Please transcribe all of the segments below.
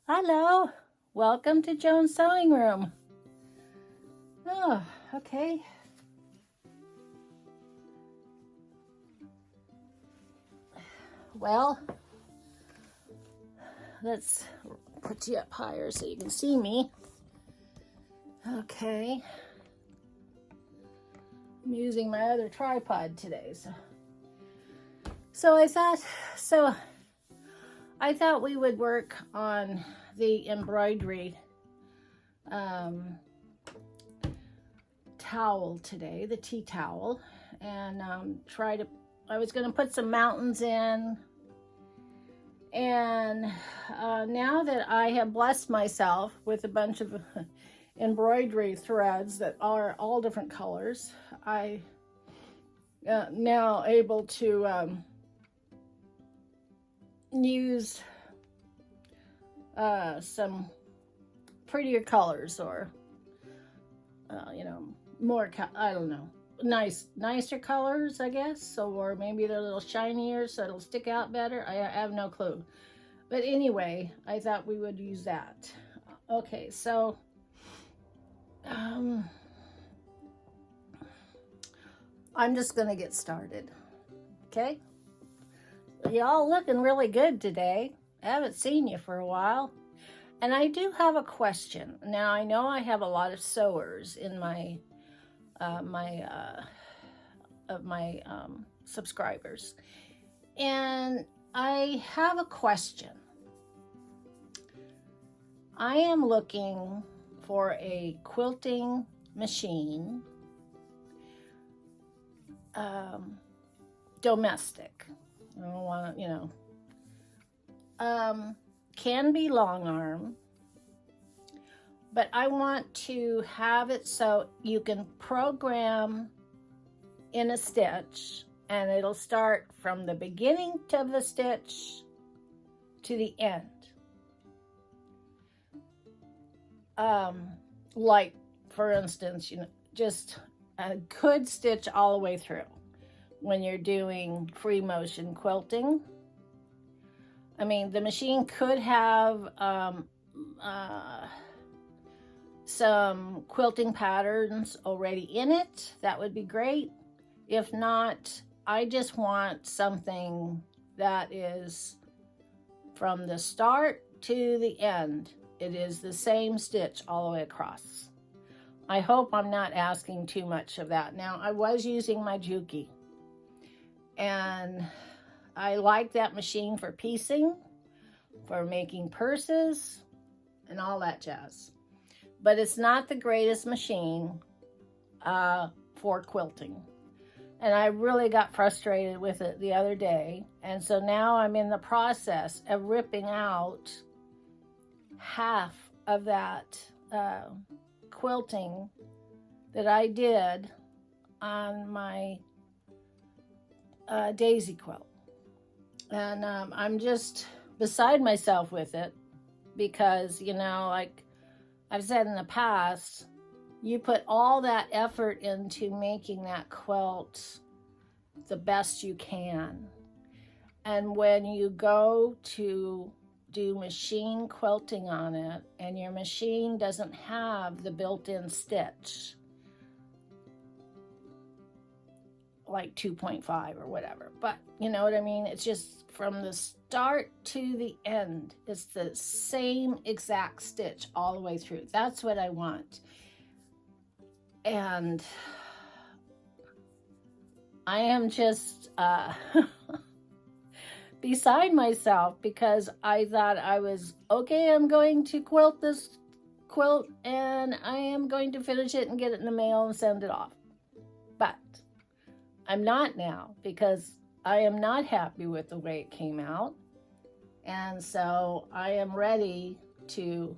Hello, welcome to Joan's Sewing Room. Oh, okay. Well, let's put you up higher so you can see me. Okay. I'm using my other tripod today, so I thought we would work on the embroidery towel today, the tea towel, and I was going to put some mountains in, and now that I have blessed myself with a bunch of embroidery threads that are all different colors, I now able to use some prettier colors, or more I don't know, nicer colors, I guess, or maybe they're a little shinier so it'll stick out better. I have no clue, but anyway, I thought we would use that. Okay, so I'm just gonna get started. Okay, y'all looking really good today. I haven't seen you for a while. And I do have a question. Now, I know I have a lot of sewers in my subscribers, and I have a question. I am looking for a quilting machine, domestic. I don't want to, can be long arm, but I want to have it so you can program in a stitch and it'll start from the beginning of the stitch to the end. Like, for instance, just a good stitch all the way through when you're doing free motion quilting. I mean, the machine could have some quilting patterns already in it. That would be great. If not, I just want something that is from the start to the end. It is the same stitch all the way across. I hope I'm not asking too much of that. Now, I was using my Juki, and I like that machine for piecing, for making purses, and all that jazz. But it's not the greatest machine for quilting. And I really got frustrated with it the other day. And so now I'm in the process of ripping out half of that quilting that I did on my daisy quilt. And I'm just beside myself with it because, like I've said in the past, you put all that effort into making that quilt the best you can. And when you go to do machine quilting on it and your machine doesn't have the built-in stitch, like 2.5 or whatever, but you know what I mean? It's just from the start to the end. It's the same exact stitch all the way through. That's what I want. And I am just beside myself because I thought I was, okay, I'm going to quilt this quilt and I am going to finish it and get it in the mail and send it off. But I'm not now because I am not happy with the way it came out. And so I am ready to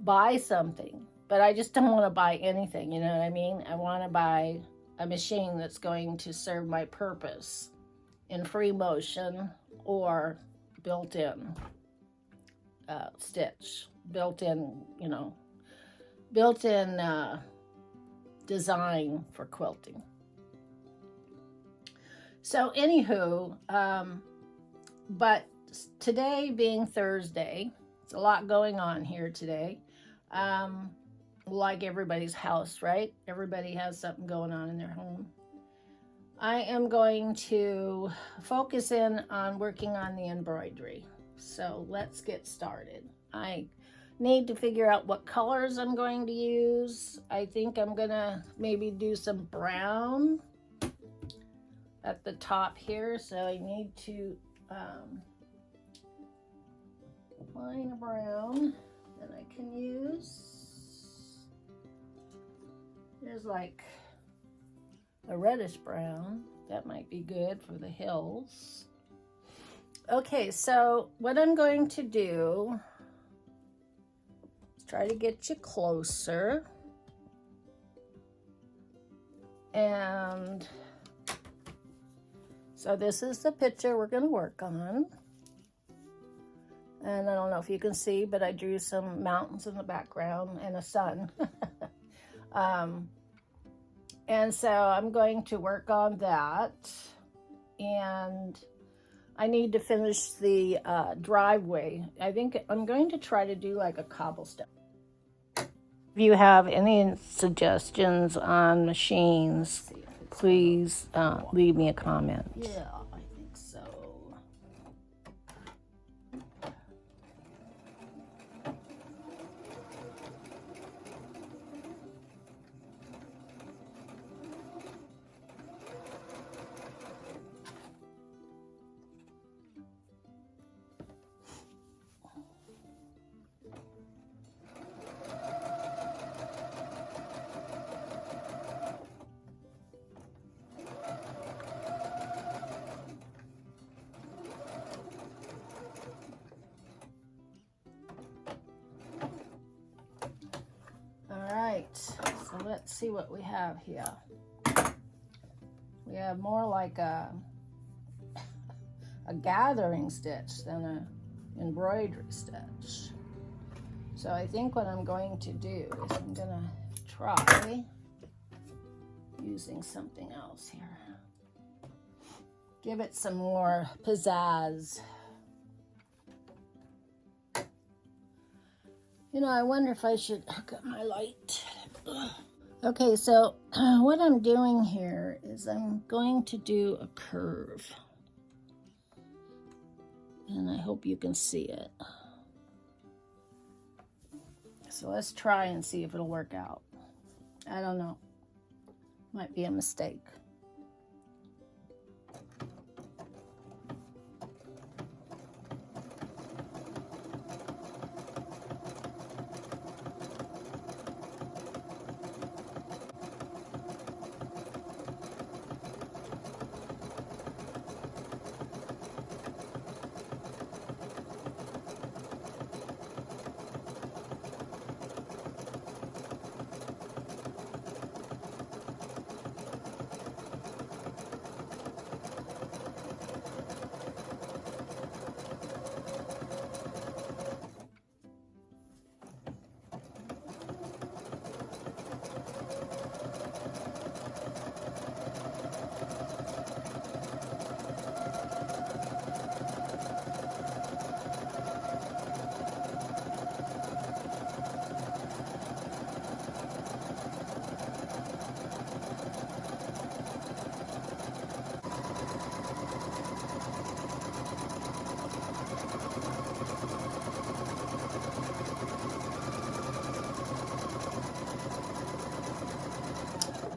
buy something, but I just don't want to buy anything, you know what I mean? I want to buy a machine that's going to serve my purpose in free motion or built-in stitch, built-in design for quilting. So anywho, but today being Thursday, It's a lot going on here today. Like everybody's house, right? Everybody has something going on in their home. I am going to focus in on working on the embroidery. So let's get started. I need to figure out what colors I'm going to use. I think I'm gonna maybe do some brown at the top here. So I need to find a brown that I can use. There's like a reddish brown. That might be good for the hills. Okay, so what I'm going to do is try to get you closer. And so this is the picture we're going to work on. And I don't know if you can see, but I drew some mountains in the background and a sun. And so I'm going to work on that. And I need to finish the driveway. I think I'm going to try to do like a cobblestone. If you have any suggestions on machines, please leave me a comment. Yeah, I think so. So let's see what we have here. We have more like a gathering stitch than an embroidery stitch. So I think what I'm going to do is I'm going to try using something else here. Give it some more pizzazz. You know, I wonder if I should hook up my light. Okay, so what I'm doing here is I'm going to do a curve. And I hope you can see it. So let's try and see if it'll work out. I don't know. Might be a mistake.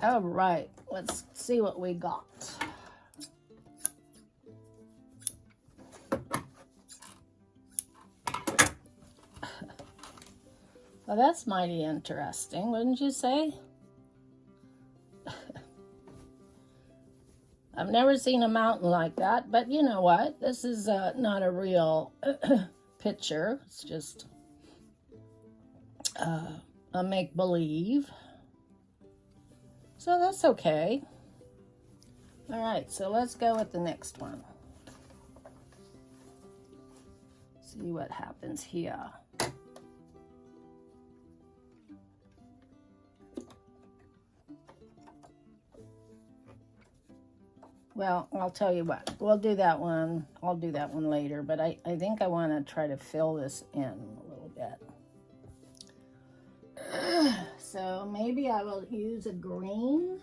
All right, let's see what we got. Well, that's mighty interesting, wouldn't you say? I've never seen a mountain like that, but you know what? This is not a real picture. It's just a make-believe. So that's okay. All right, so let's go with the next one. See what happens here. Well, I'll tell you what, we'll do that one. I'll do that one later, but I think I want to try to fill this in a little bit. So maybe I will use a green.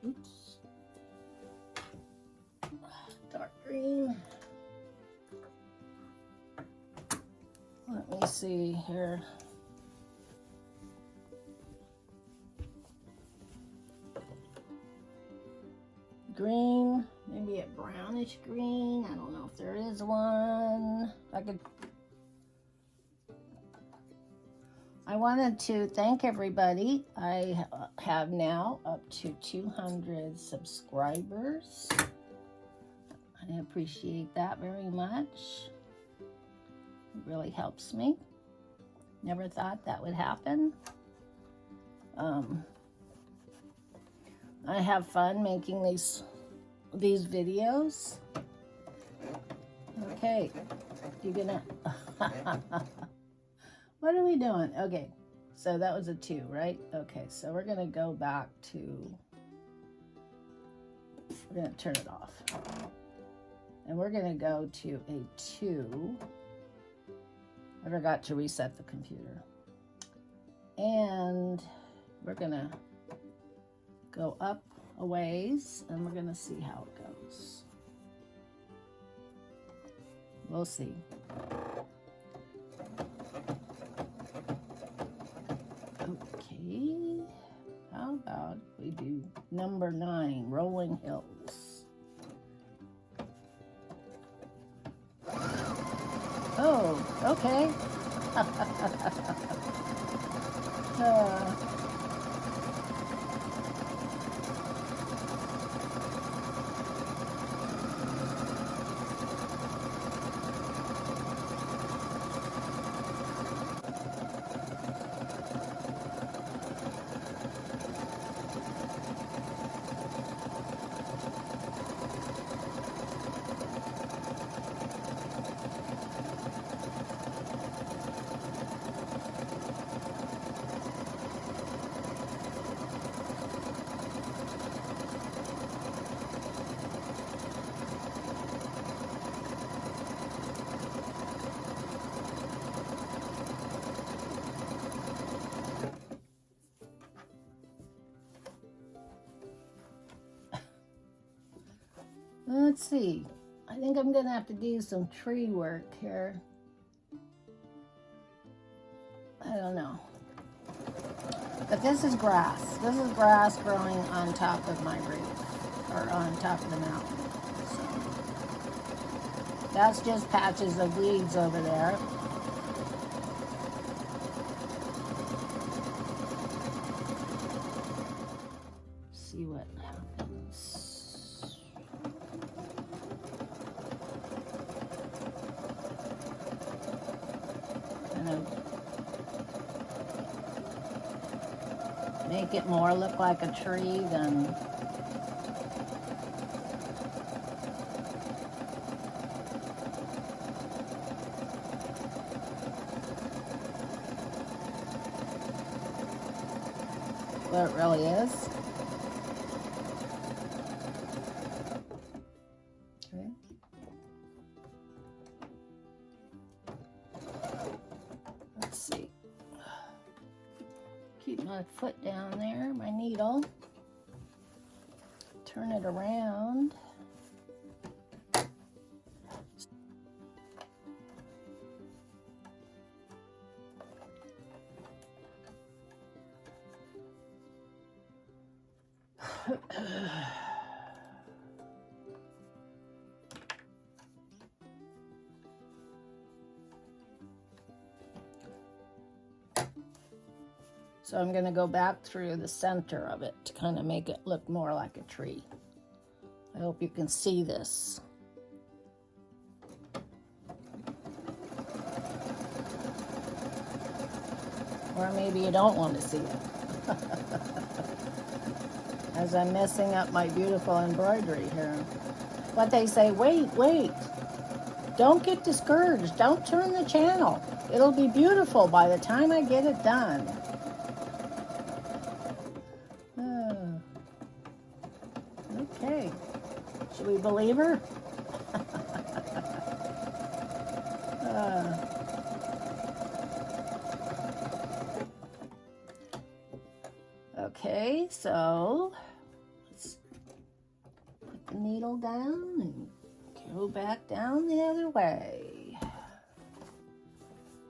Oops. Dark green. Let me see here. Green, maybe a brownish green. I don't know if there is one. I wanted to thank everybody. I have now up to 200 subscribers. I appreciate that very much. It really helps me. Never thought that would happen. I have fun making these videos. Okay, you're gonna. What are we doing? Okay, so that was a 2, right? Okay, so we're gonna go back to. We're gonna turn it off, and we're gonna go to a 2. I forgot to reset the computer, and we're gonna go up a ways, and we're gonna see how it goes. We'll see. Okay, how about we do number 9, Rolling Hills. Oh, okay. Let's see. I think I'm gonna have to do some tree work here. I don't know. But this is grass. This is grass growing on top of my roof, or on top of the mountain. So that's just patches of weeds over there. See what happens. Make it more look like a tree than what it really is. Okay. Let's see. Keep my foot down there, my needle. Turn it around. So I'm going to go back through the center of it to kind of make it look more like a tree. I hope you can see this. Or maybe you don't want to see it. As I'm messing up my beautiful embroidery here. But they say, wait, don't get discouraged. Don't turn the channel. It'll be beautiful by the time I get it done. Should we believe her? Okay, so let's put the needle down and go back down the other way.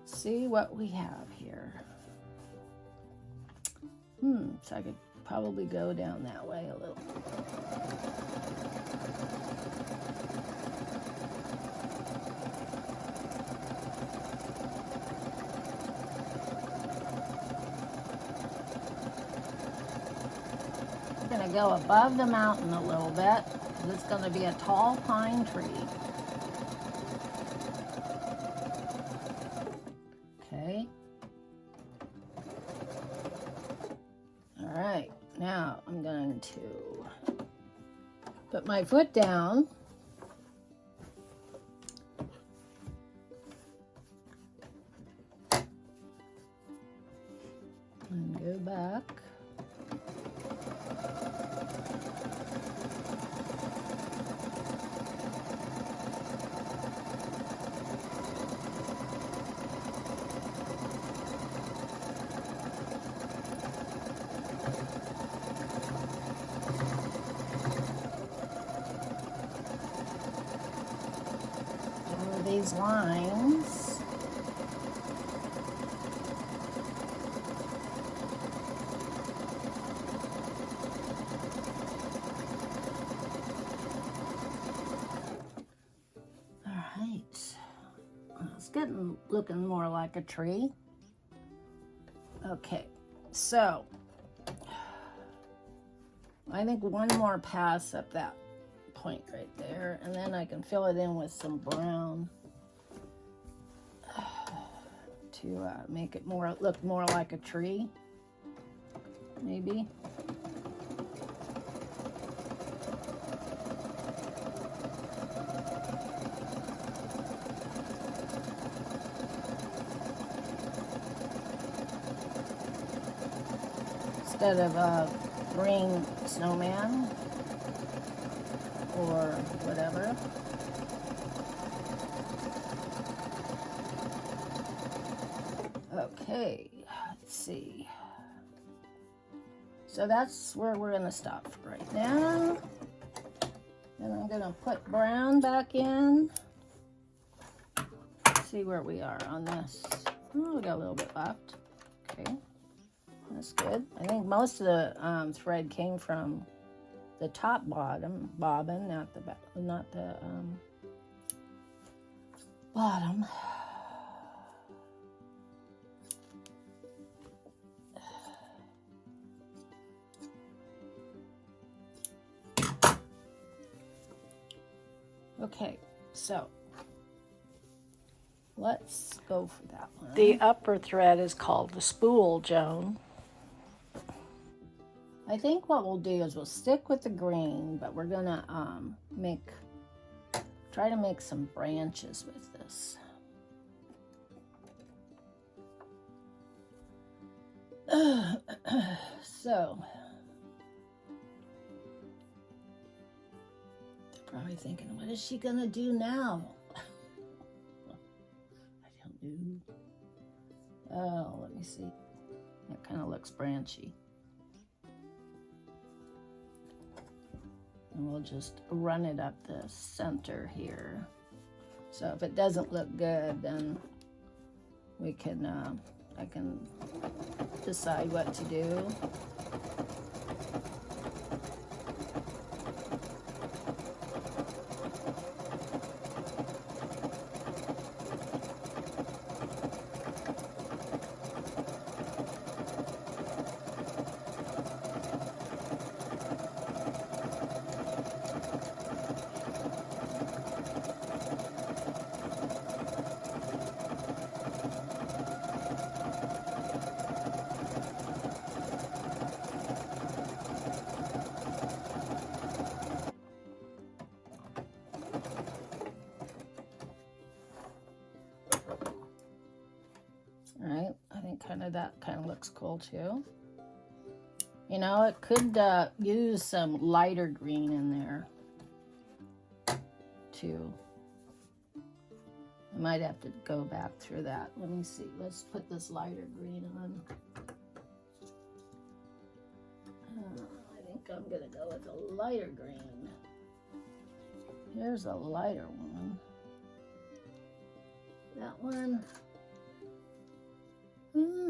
See what we have here. So I could probably go down that way a little. I'm gonna go above the mountain a little bit. It's gonna be a tall pine tree. Okay. All right, now I'm going to put my foot down. And go back. These lines. All right, it's looking more like a tree. Okay, so I think one more pass up that point right there, and then I can fill it in with some brown to make it look more like a tree, maybe. Instead of a green snowman or whatever. Okay, let's see. So that's where we're gonna stop for right now. Then I'm gonna put brown back in. Let's see where we are on this. Oh, we got a little bit left. Okay, that's good. I think most of the thread came from the top bobbin, not the bottom. Okay, so let's go for that one. The upper thread is called the spool, Joan. I think what we'll do is we'll stick with the green, but we're gonna try to make some branches with this. So they're probably thinking, what is she gonna do now? I don't know. Oh, let me see. That kind of looks branchy. And we'll just run it up the center here. So if it doesn't look good, then we can, I can decide what to do. That kind of looks cool too. You know, it could use some lighter green in there. to, I might have to go back through that. Let me see. Let's put this lighter green on. I think I'm gonna go with a lighter green. Here's a lighter one. That one,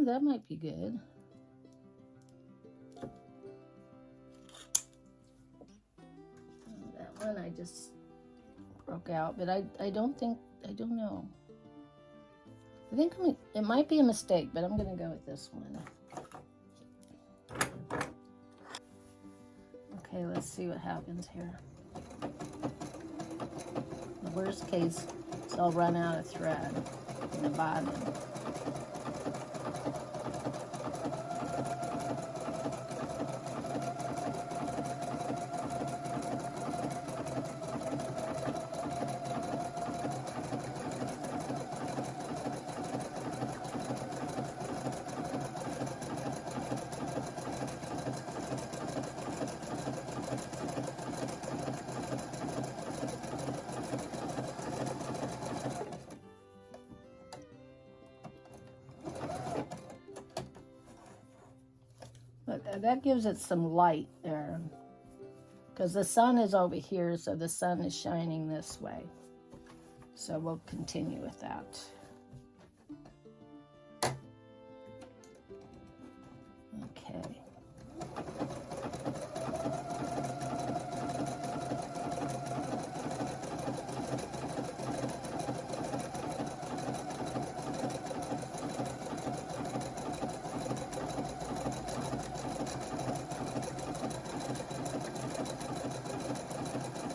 that might be good. That one I just broke out, but I don't know. I think it might be a mistake, but I'm gonna go with this one. Okay, let's see what happens here. The worst case is I'll run out of thread in the bottom. But that gives it some light there, because the sun is over here, so the sun is shining this way. So we'll continue with that. Okay.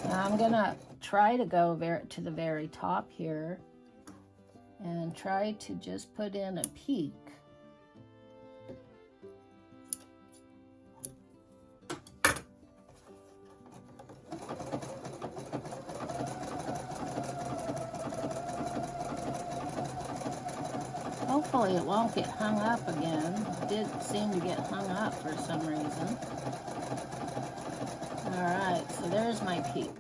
Now I'm gonna try to go to the very top here and try to just put in a peak. Hopefully it won't get hung up again. It did seem to get hung up for some reason. All right, so there's my peak.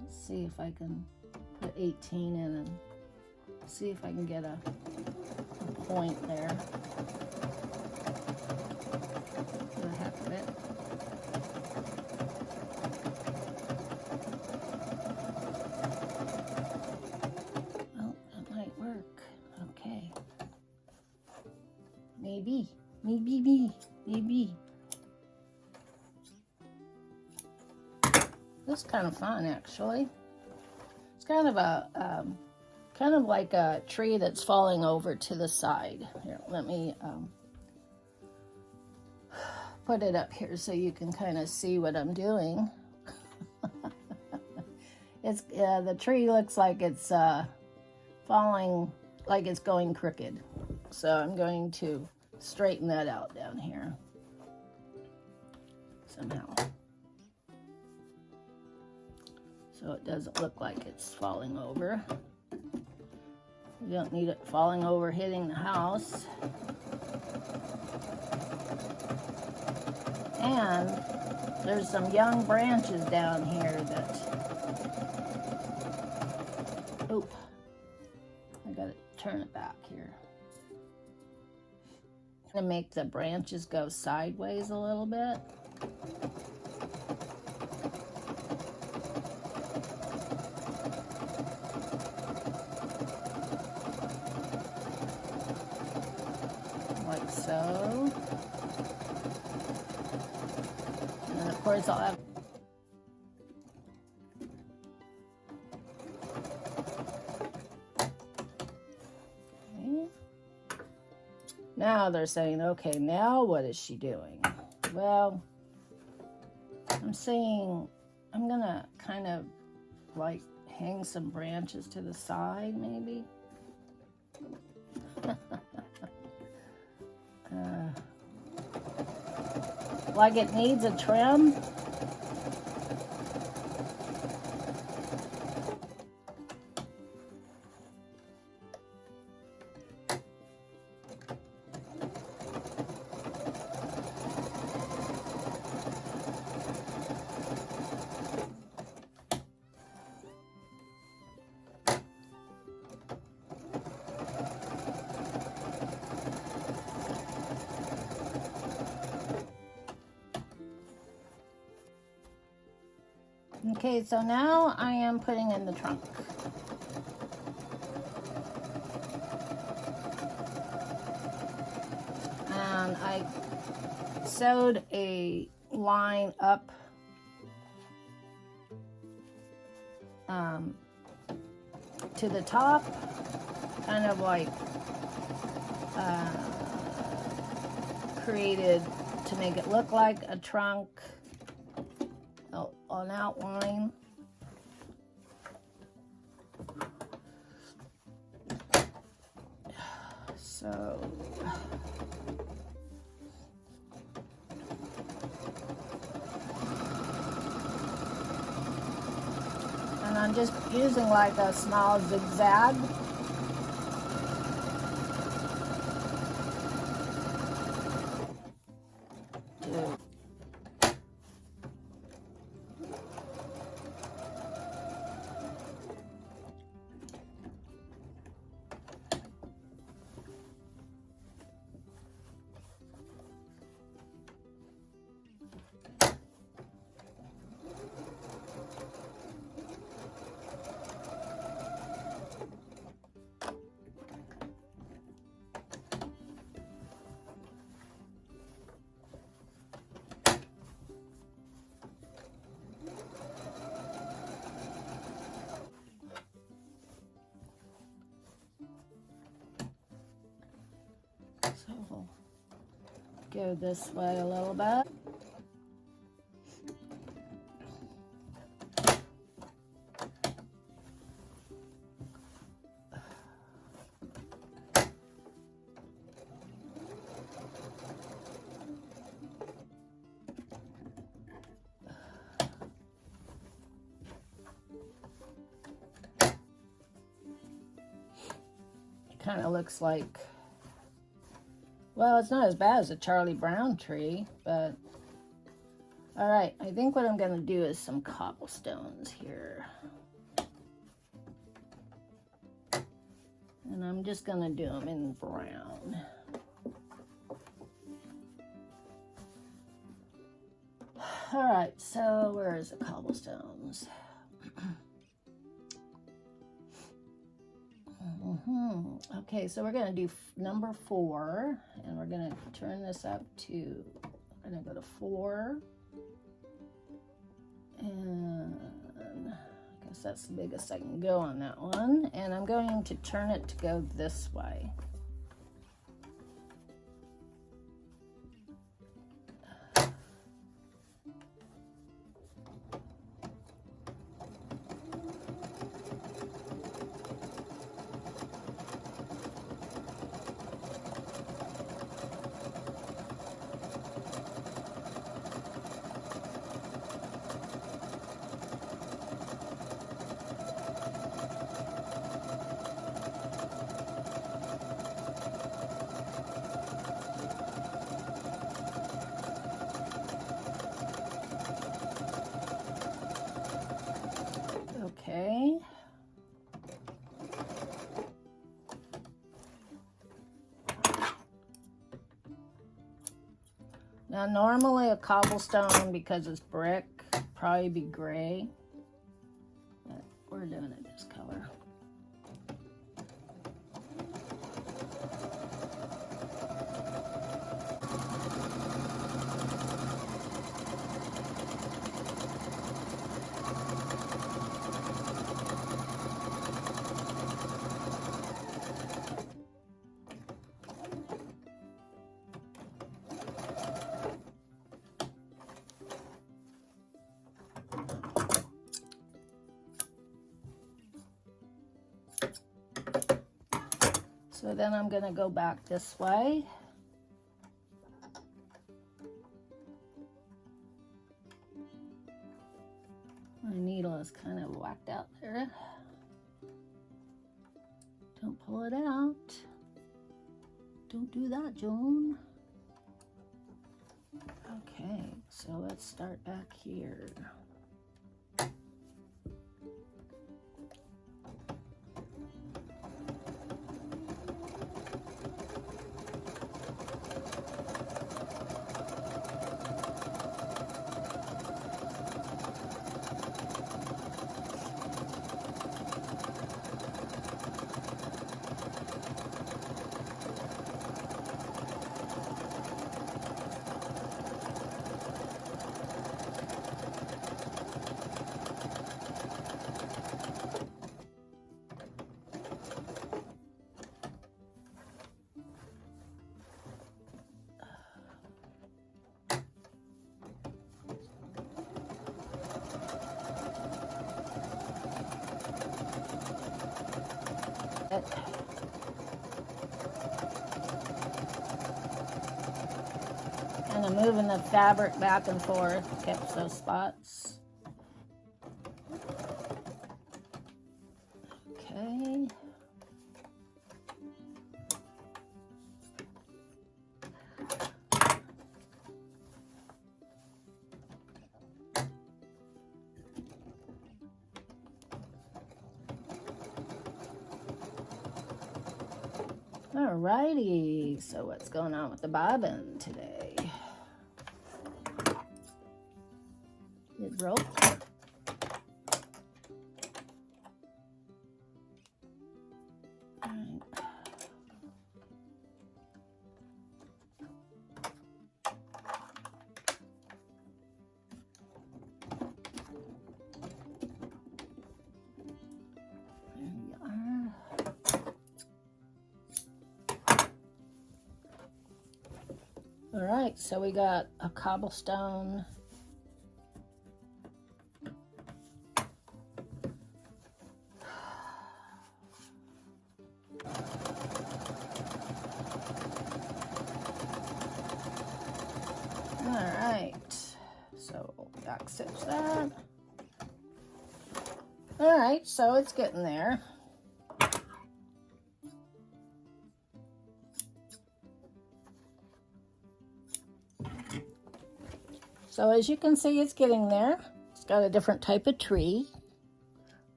Let's see if I can put 18 in and see if I can get a point there. For the heck of it. Oh, that might work. Okay. Maybe. This is kind of fun, actually. It's kind of a, kind of like a tree that's falling over to the side. Here, let me put it up here so you can kind of see what I'm doing. It's the tree looks like it's falling, like it's going crooked. So I'm going to straighten that out down here somehow, so it doesn't look like it's falling over. We don't need it falling over hitting the house. And there's some young branches down here that, oop, I gotta turn it back here. To make the branches go sideways a little bit. Like so. And then of course I'll have Now they're saying, okay, now what is she doing? Well, I'm saying I'm gonna kind of like hang some branches to the side, maybe. Like it needs a trim. Okay, so now I am putting in the trunk. And I sewed a line up to the top, kind of like created to make it look like a trunk, an outline. So and I'm just using like a small zigzag. So we'll go this way a little bit. Kind of looks like, well, it's not as bad as a Charlie Brown tree, but all right, I think what I'm going to do is some cobblestones here. And I'm just going to do them in brown. All right, so where is the cobblestones? Okay, so we're going to do number 4, and we're going to turn this up to, I'm going to go to 4, and I guess that's the biggest I can go on that one, and I'm going to turn it to go this way. Okay. Now normally a cobblestone, because it's brick, probably be gray, but we're doing it this color. So then I'm going to go back this way. My needle is kind of whacked out there. Don't pull it out. Don't do that, Joan. Okay, so let's start back here. it. And I'm moving the fabric back and forth, catch those spots. Okay. Alrighty, so what's going on with the bobbin today? It broke. All right, so we got a cobblestone. All right, so back stitch that. All right, so it's getting there. So as you can see, it's getting there. It's got a different type of tree,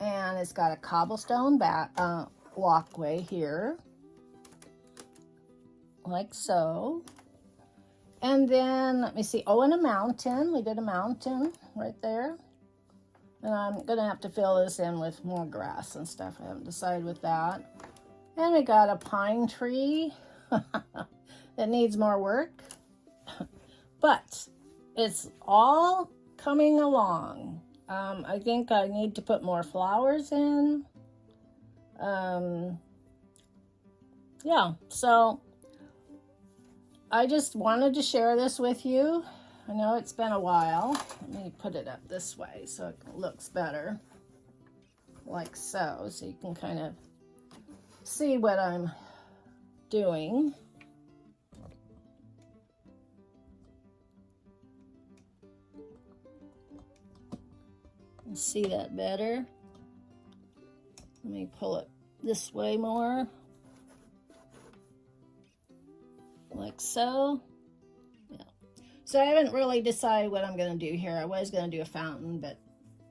and it's got a cobblestone walkway here, like so. And then, let me see, oh, and a mountain. We did a mountain right there. And I'm gonna have to fill this in with more grass and stuff. I haven't decided with that. And we got a pine tree that needs more work, but it's all coming along. I think I need to put more flowers in. Yeah, so I just wanted to share this with you. I know it's been a while. Let me put it up this way so it looks better, like so you can kind of see what I'm doing. See that better? Let me pull it this way more, like so. Yeah. So I haven't really decided what I'm going to do here. I was going to do a fountain, but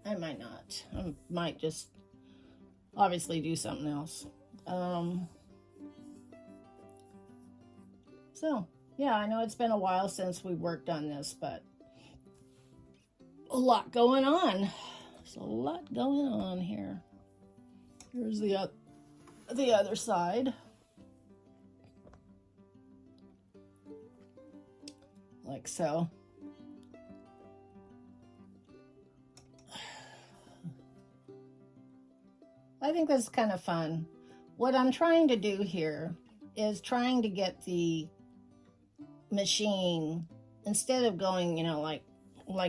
I might not. I might just obviously do something else. So yeah, I know it's been a while since we worked on this, but a lot going on. There's a lot going on here. Here's the other side. Like so. I think this is kind of fun. What I'm trying to do here is trying to get the machine, instead of going, you know, like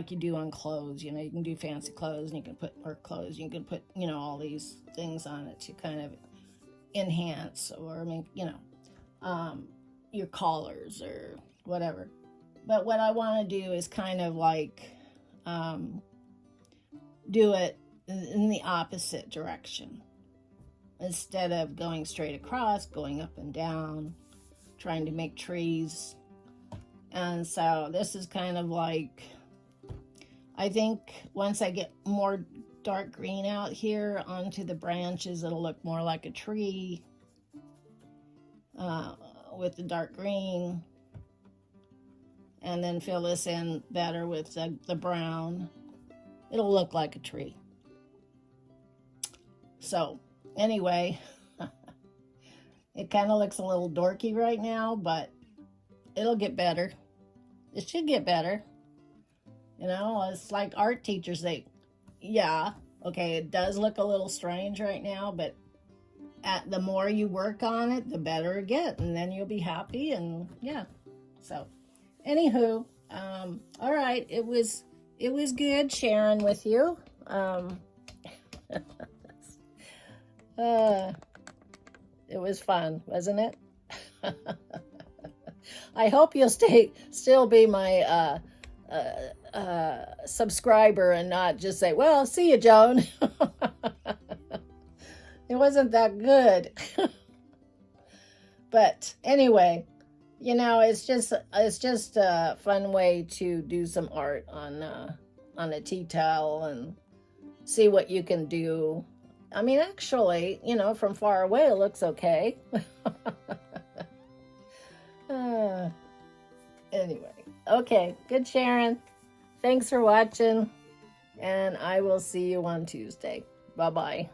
you do on clothes, you know, you can do fancy clothes and you can put work clothes, you can put, you know, all these things on it to kind of enhance or make, you know, your collars or whatever. But what I want to do is kind of like do it in the opposite direction. Instead of going straight across, going up and down, trying to make trees. And so this is kind of like, I think once I get more dark green out here onto the branches, it'll look more like a tree with the dark green. And then fill this in better with the brown. It'll look like a tree. So anyway, it kind of looks a little dorky right now, but it'll get better. It should get better. You know, it's like art teachers say, yeah, okay, it does look a little strange right now, but the more you work on it, the better it gets, and then you'll be happy, and yeah. So anywho, all right, it was good sharing with you. It was fun, wasn't it? I hope you'll still be my subscriber and not just say, well, see you, Joan. It wasn't that good. But anyway, you know, it's just a fun way to do some art on a tea towel and see what you can do. I mean, actually, you know, from far away it looks okay. Anyway, okay, good Sharon. Thanks for watching, and I will see you on Tuesday. Bye-bye.